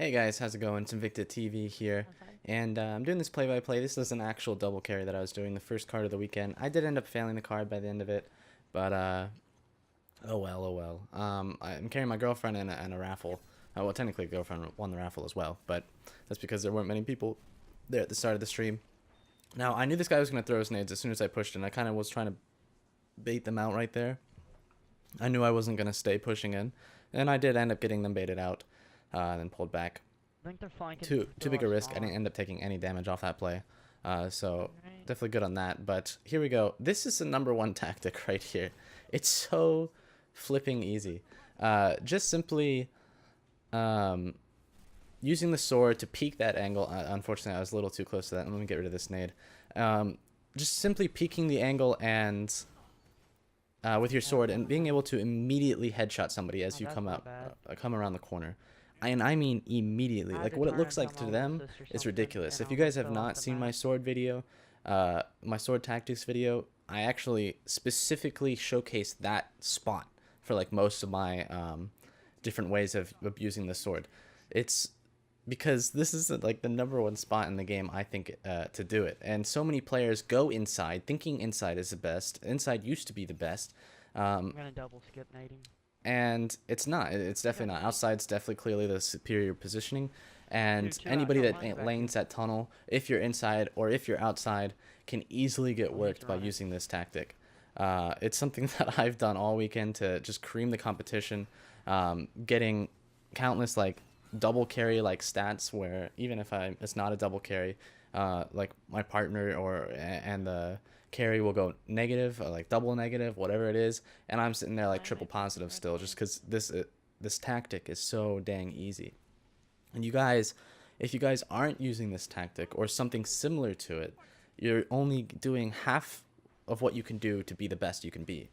Hey guys, how's it going? It's Invicta TV here, and I'm doing this play-by-play. This is an actual double carry that I was doing, the first card of the weekend. I did end up failing the card by the end of it, but oh well, oh well. I'm carrying my girlfriend in a raffle. Well, technically, the girlfriend won the raffle as well, but that's because there weren't many people there at the start of the stream. Now, I knew this guy was going to throw his nades as soon as I pushed, and I kind of was trying to bait them out right there. I knew I wasn't going to stay pushing in, and I did end up getting them baited out. And then pulled back. I think they're flanking. Too big a risk. I didn't end up taking any damage off that play. So definitely good on that. But here we go. This is the #1 tactic right here. It's so flipping easy. Just simply using the sword to peek that angle. Unfortunately, I was a little too close to that. Let me get rid of this nade. Just simply peeking the angle and with your sword and being able to immediately headshot somebody as you come around the corner. And I mean immediately. Like, what it looks like to them is ridiculous. If you guys have not seen my sword video, my sword tactics video, I actually specifically showcase that spot for like most of my different ways of using the sword. It's because this is like the #1 spot in the game, I think, to do it. And so many players go inside, thinking inside is the best. Inside used to be the best. I'm gonna double skip nading. And it's not. It's definitely not. Outside's definitely clearly the superior positioning. And anybody that lanes that tunnel, if you're inside or if you're outside, can easily get worked by using this tactic. It's something that I've done all weekend to just cream the competition, getting countless like double carry like stats where even if it's not a double carry, like my partner and the carry will go negative or like double negative, whatever it is, and I'm sitting there like triple positive still, just because this tactic is so dang easy. And you guys, if you guys aren't using this tactic or something similar to it, you're only doing half of what you can do to be the best you can be.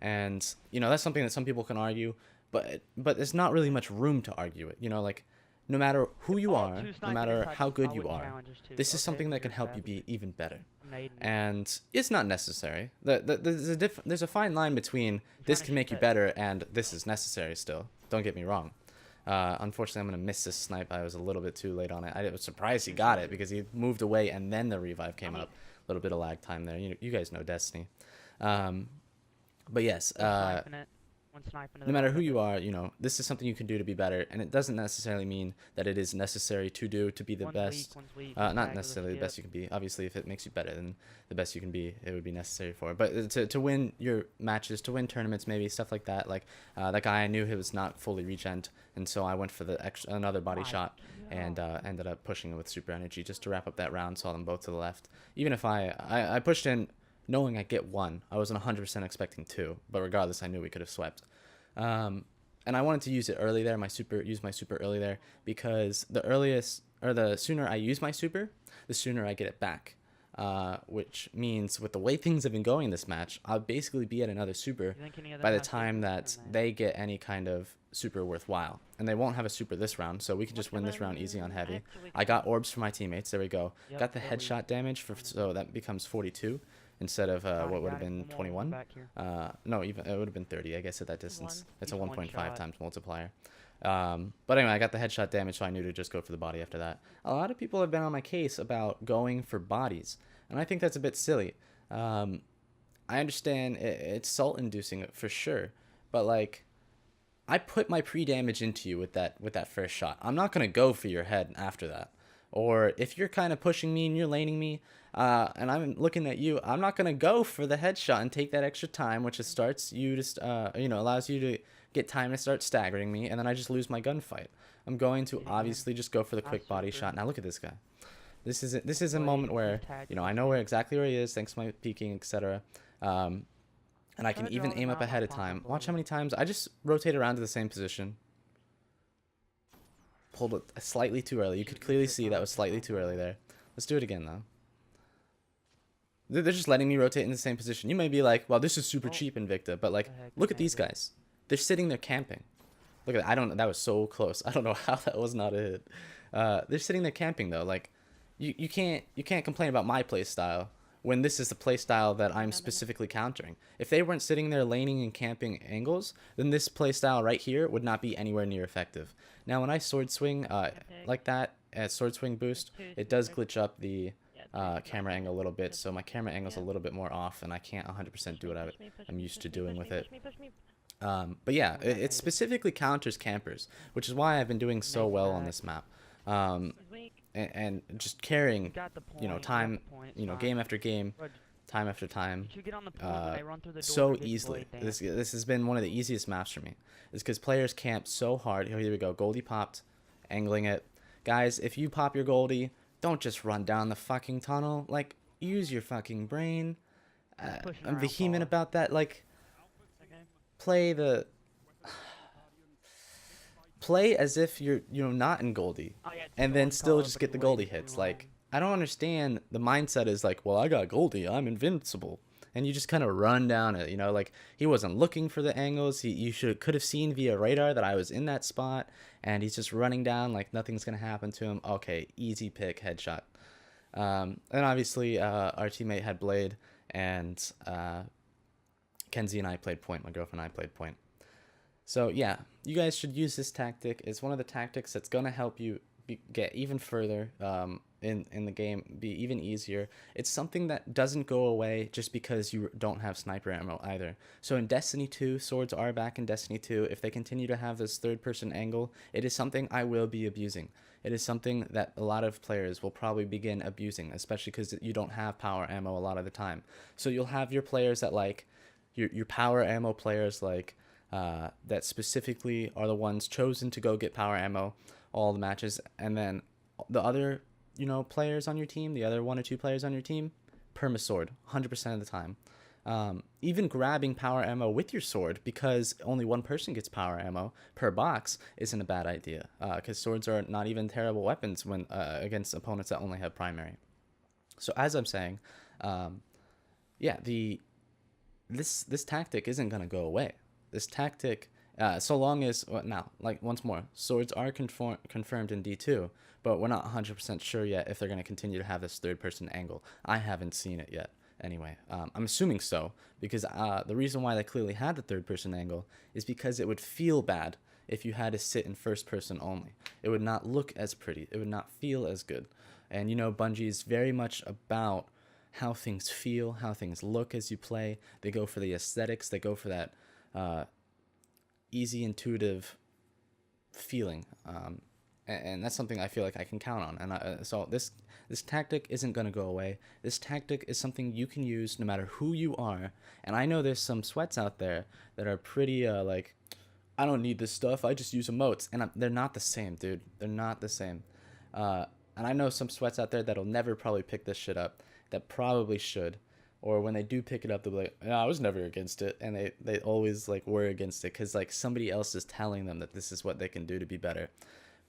And you know, that's something that some people can argue, but there's not really much room to argue it. You know, like, no matter who you are, no matter how good you are, this is something that can help you be even better. And it's not necessary. There's a fine line between this can make you better and this is necessary still. Don't get me wrong. Unfortunately, I'm going to miss this snipe. I was a little bit too late on it. I was surprised he got it because he moved away and then the revive came up. A little bit of lag time there. You guys know Destiny. But yes, no matter who you are, you know, this is something you can do to be better, and it doesn't necessarily mean that it is necessary to do to be the best. Not necessarily the best you can be. Obviously, if it makes you better than the best you can be, it would be necessary for it. But to win your matches, to win tournaments, maybe stuff like that. Like that guy, I knew he was not fully regent, and so I went for the another body shot and ended up pushing it with super energy just to wrap up that round. Saw them both to the left. Even if I pushed in, knowing I'd get 1, I wasn't 100% expecting 2, but regardless, I knew we could have swept. And I wanted to use it early there, use my super early there, because the sooner I use my super, the sooner I get it back. Which means with the way things have been going this match, I'll basically be at another super by the time that they get any kind of super worthwhile. And they won't have a super this round, so we can just win this round easy on heavy. I got orbs for my teammates. There we go. Got the headshot damage, so that becomes 42. Instead of what would have been 21. No, even it would have been 30, I guess, at that distance. It's a 1.5 times multiplier. But anyway, I got the headshot damage, so I knew to just go for the body after that. A lot of people have been on my case about going for bodies, and I think that's a bit silly. I understand it's salt-inducing for sure, but like, I put my pre-damage into you with that first shot. I'm not gonna go for your head after that. Or if you're kind of pushing me and you're laning me, and I'm looking at you, I'm not gonna go for the headshot and take that extra time, which starts you to, allows you to get time to start staggering me, and then I just lose my gunfight. I'm going to obviously just go for the quick body shot. Now look at this guy. This is a moment where, you know, I know exactly where he is thanks to my peeking, etc. And I can even aim up ahead of time. Watch how many times I just rotate around to the same position. Pulled it slightly too early. You could clearly see that was slightly too early there. Let's do it again though. They're just letting me rotate in the same position. You may be like, well, this is super cheap, Invicta, but like, look at these guys. They're sitting there camping. Look at that. That was so close. I don't know how that was not a hit. They're sitting there camping though. Like, you can't complain about my play style when this is the playstyle that I'm specifically countering. If they weren't sitting there laning and camping angles, then this playstyle right here would not be anywhere near effective. Now when I sword swing like that, as sword swing boost, it does glitch up the camera angle a little bit, so my camera angle's a little bit more off, and I can't 100% do what I'm used to doing with it. But yeah, it specifically counters campers, which is why I've been doing so well on this map. And just carrying, time, game after game, time after time, so easily. This has been one of the easiest maps for me. It's because players camp so hard. Here we go, Goldie popped, angling it. Guys, if you pop your Goldie, don't just run down the fucking tunnel. Like, use your fucking brain. I'm vehement about that. Like, play as if you're not in Goldie, and then still just get the Goldie hits. Like, I don't understand. The mindset is like, well, I got Goldie, I'm invincible, and you just kind of run down it. Like, he wasn't looking for the angles. You could have seen via radar that I was in that spot, and he's just running down like nothing's gonna happen to him. Okay, easy pick, headshot. And obviously our teammate had Blade, and Kenzie and I played point. My girlfriend and I played point. So yeah, you guys should use this tactic. It's one of the tactics that's gonna help you get even further in the game, be even easier. It's something that doesn't go away just because you don't have sniper ammo either. So in Destiny 2, swords are back in Destiny 2. If they continue to have this third-person angle, it is something I will be abusing. It is something that a lot of players will probably begin abusing, especially because you don't have power ammo a lot of the time. So you'll have your players that like your power ammo players like that specifically are the ones chosen to go get power ammo all the matches, and then the other players on your team, the other 1 or 2 players on your team, perma sword 100% of the time. Even grabbing power ammo with your sword, because only one person gets power ammo per box, isn't a bad idea, because swords are not even terrible weapons when against opponents that only have primary. So as I'm saying, yeah, this tactic isn't gonna go away. This tactic, so long as, now, like, once more, swords are confirmed in D2, but we're not 100% sure yet if they're going to continue to have this third-person angle. I haven't seen it yet, anyway. I'm assuming so, because the reason why they clearly had the third-person angle is because it would feel bad if you had to sit in first-person only. It would not look as pretty. It would not feel as good. And, Bungie is very much about how things feel, how things look as you play. They go for the aesthetics. They go for that easy, intuitive feeling, and that's something I feel like I can count on. And so this tactic isn't going to go away. This tactic is something you can use no matter who you are. And I know there's some sweats out there that are pretty like, I don't need this stuff, I just use emotes, and they're not the same, dude. They're not the same. And I know some sweats out there that'll never probably pick this shit up, that probably should. Or when they do pick it up, they'll be like, no, I was never against it. And they always like were against it because like somebody else is telling them that this is what they can do to be better.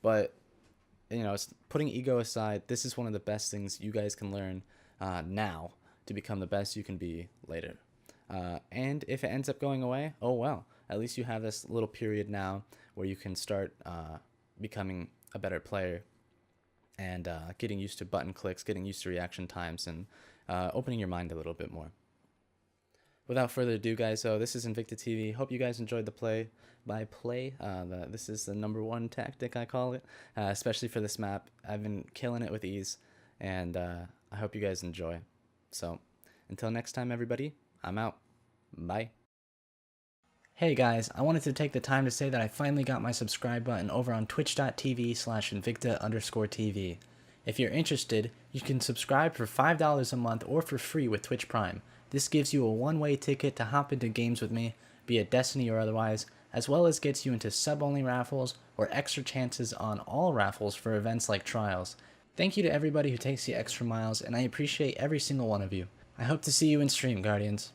But, it's putting ego aside, this is one of the best things you guys can learn now to become the best you can be later. And if it ends up going away, oh well. At least you have this little period now where you can start becoming a better player and getting used to button clicks, getting used to reaction times, and opening your mind a little bit more. Without further ado, guys, so this is Invicta TV. Hope you guys enjoyed the play. This is the #1 tactic, I call it, especially for this map. I've been killing it with ease, and I hope you guys enjoy. So, until next time, everybody, I'm out. Bye. Hey guys, I wanted to take the time to say that I finally got my subscribe button over on twitch.tv/invicta_TV. If you're interested, you can subscribe for $5 a month or for free with Twitch Prime. This gives you a one-way ticket to hop into games with me, be it Destiny or otherwise, as well as gets you into sub-only raffles or extra chances on all raffles for events like Trials. Thank you to everybody who takes the extra miles, and I appreciate every single one of you. I hope to see you in stream, Guardians.